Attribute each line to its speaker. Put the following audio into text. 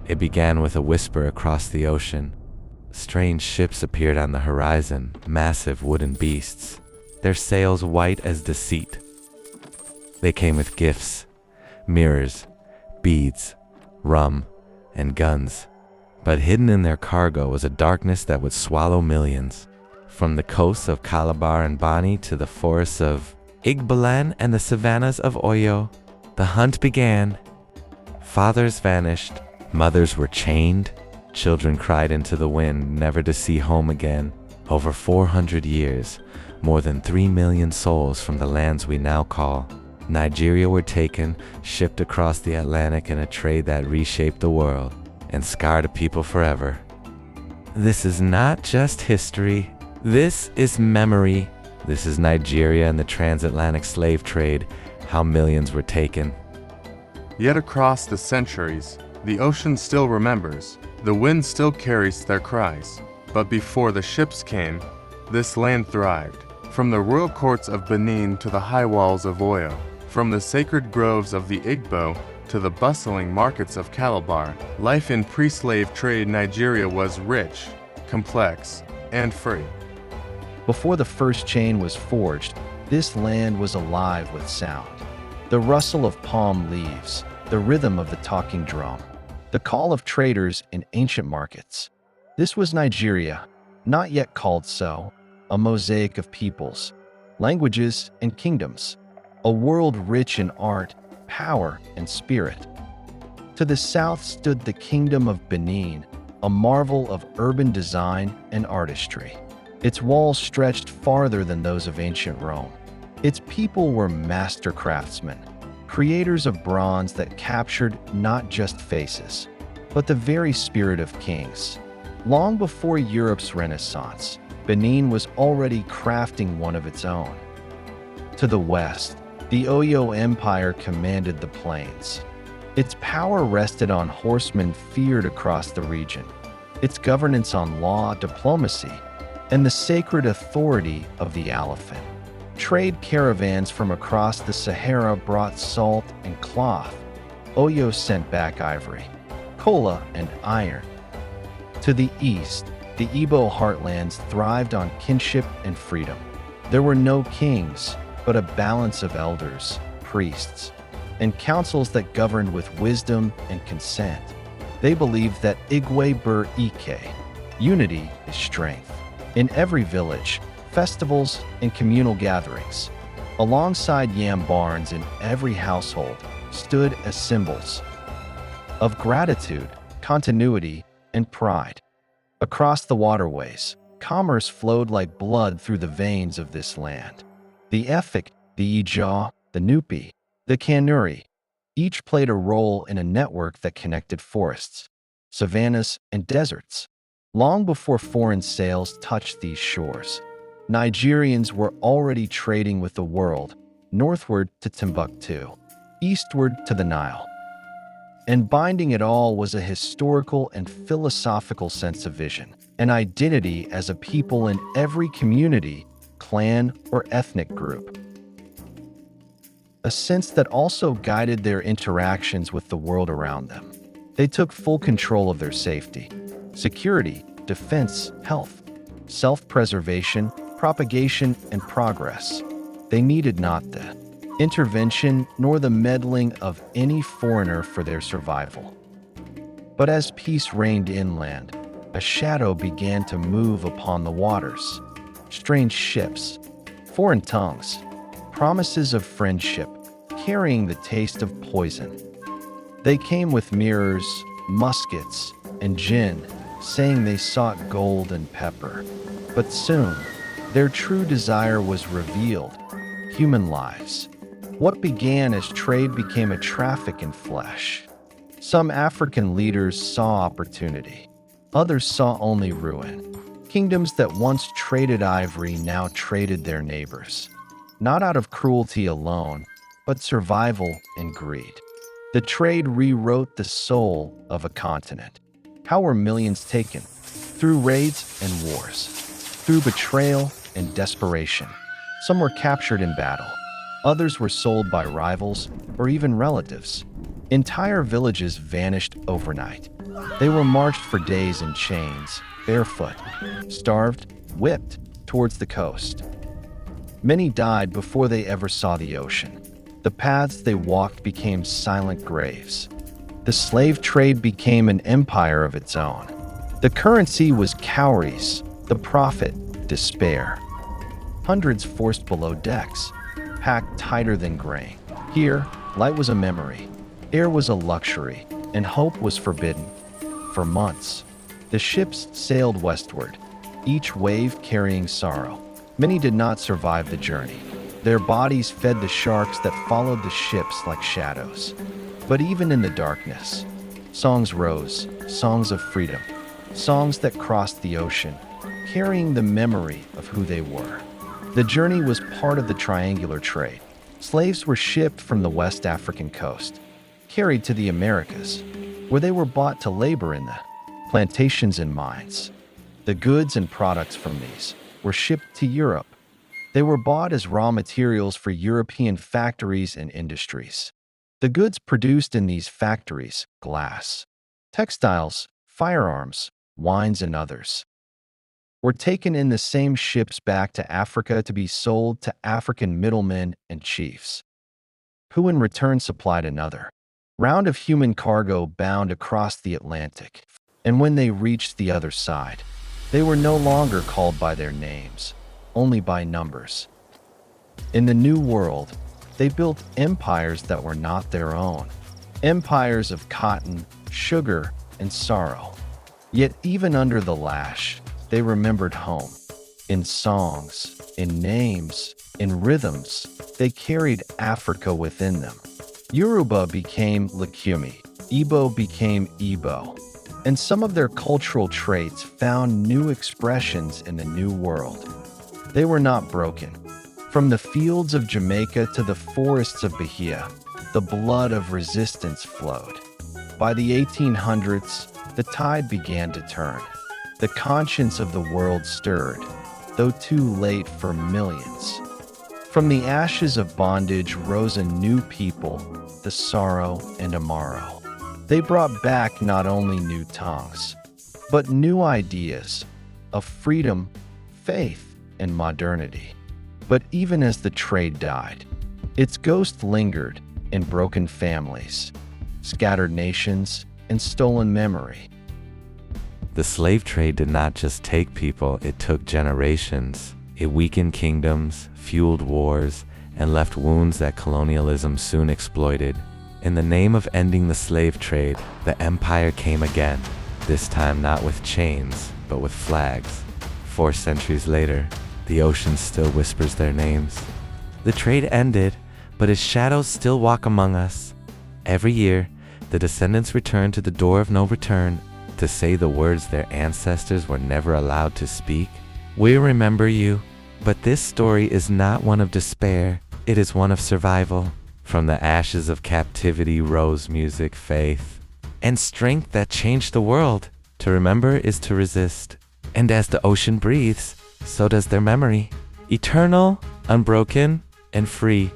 Speaker 1: It began with a whisper across the ocean. Strange ships appeared on the horizon, massive wooden beasts, their sails white as deceit. They came with gifts, mirrors, beads, rum, and guns. But hidden in their cargo was a darkness that would swallow millions. From the coasts of Calabar and Bonny to the forests of Igbalan and the savannas of Oyo, the hunt began. Fathers vanished, mothers were chained, children cried into the wind, never to see home again. Over 400 years, more than 3 million souls from the lands we now call Nigeria were taken, shipped across the Atlantic in a trade that reshaped the world and scarred a people forever. This is not just history. This is memory. This is Nigeria and the transatlantic slave trade, how millions were taken.
Speaker 2: Yet across the centuries, the ocean still remembers. The wind still carries their cries. But before the ships came, this land thrived. From the royal courts of Benin to the high walls of Oyo, from the sacred groves of the Igbo to the bustling markets of Calabar, life in pre-slave trade Nigeria was rich, complex, and free.
Speaker 3: Before the first chain was forged, this land was alive with sound. The rustle of palm leaves, the rhythm of the talking drum, the call of traders in ancient markets. This was Nigeria, not yet called so, a mosaic of peoples, languages, and kingdoms, a world rich in art, power, and spirit. To the south stood the Kingdom of Benin, a marvel of urban design and artistry. Its walls stretched farther than those of ancient Rome. Its people were master craftsmen, creators of bronze that captured not just faces, but the very spirit of kings. Long before Europe's Renaissance, Benin was already crafting one of its own. To the west, the Oyo Empire commanded the plains. Its power rested on horsemen feared across the region, its governance on law, diplomacy, and the sacred authority of the elephant. Trade caravans from across the Sahara brought salt and cloth. Oyo sent back ivory, kola, and iron. To the east, the Igbo heartlands thrived on kinship and freedom. There were no kings, but a balance of elders, priests, and councils that governed with wisdom and consent. They believed that Igwe bur Ike, unity is strength. In every village, festivals, and communal gatherings, alongside yam barns in every household, stood as symbols of gratitude, continuity, and pride. Across the waterways, commerce flowed like blood through the veins of this land. The Efik, the Ijaw, the Nupi, the Kanuri, each played a role in a network that connected forests, savannas, and deserts. Long before foreign sails touched these shores, Nigerians were already trading with the world, northward to Timbuktu, eastward to the Nile. And binding it all was a historical and philosophical sense of vision, an identity as a people in every community, clan, or ethnic group. A sense that also guided their interactions with the world around them. They took full control of their safety, security, defense, health, self-preservation, propagation, and progress. They needed not the intervention nor the meddling of any foreigner for their survival. But as peace reigned inland, a shadow began to move upon the waters. Strange ships, foreign tongues, promises of friendship, carrying the taste of poison. They came with mirrors, muskets, and gin, saying they sought gold and pepper. But soon, their true desire was revealed: human lives. What began as trade became a traffic in flesh. Some African leaders saw opportunity. Others saw only ruin. Kingdoms that once traded ivory now traded their neighbors, not out of cruelty alone, but survival and greed. The trade rewrote the soul of a continent. How were millions taken? Through raids and wars, through betrayal and desperation. Some were captured in battle. Others were sold by rivals or even relatives. Entire villages vanished overnight. They were marched for days in chains, barefoot, starved, whipped towards the coast. Many died before they ever saw the ocean. The paths they walked became silent graves. The slave trade became an empire of its own. The currency was cowries, the profit, despair. Hundreds forced below decks, packed tighter than grain. Here, light was a memory, air was a luxury, and hope was forbidden. For months, the ships sailed westward, each wave carrying sorrow. Many did not survive the journey. Their bodies fed the sharks that followed the ships like shadows. But even in the darkness, songs rose, songs of freedom, songs that crossed the ocean, carrying the memory of who they were. The journey was part of the triangular trade. Slaves were shipped from the West African coast, carried to the Americas, where they were bought to labor in the plantations and mines. The goods and products from these were shipped to Europe. They were bought as raw materials for European factories and industries. The goods produced in these factories, glass, textiles, firearms, wines, and others, were taken in the same ships back to Africa to be sold to African middlemen and chiefs, who in return supplied another round of human cargo bound across the Atlantic. And when they reached the other side, they were no longer called by their names, only by numbers. In the New World, they built empires that were not their own, empires of cotton, sugar, and sorrow. Yet even under the lash, they remembered home. In songs, in names, in rhythms, they carried Africa within them. Yoruba became Lakumi, Igbo became Igbo, and some of their cultural traits found new expressions in the New World. They were not broken. From the fields of Jamaica to the forests of Bahia, the blood of resistance flowed. By the 1800s, the tide began to turn. The conscience of the world stirred, though too late for millions. From the ashes of bondage rose a new people, the sorrow and Amaro. They brought back not only new tongues, but new ideas of freedom, faith, and modernity. But even as the trade died, its ghost lingered in broken families, scattered nations, and stolen memory.
Speaker 1: The slave trade did not just take people, it took generations. It weakened kingdoms, fueled wars, and left wounds that colonialism soon exploited. In the name of ending the slave trade, the empire came again, this time not with chains, but with flags. 4 centuries later, the ocean still whispers their names. The trade ended, but its shadows still walk among us. Every year, the descendants return to the door of no return to say the words their ancestors were never allowed to speak. We remember you, but this story is not one of despair, it is one of survival. From the ashes of captivity rose music, faith, and strength that changed the world. To remember is to resist. And as the ocean breathes, so does their memory. Eternal, unbroken, and free.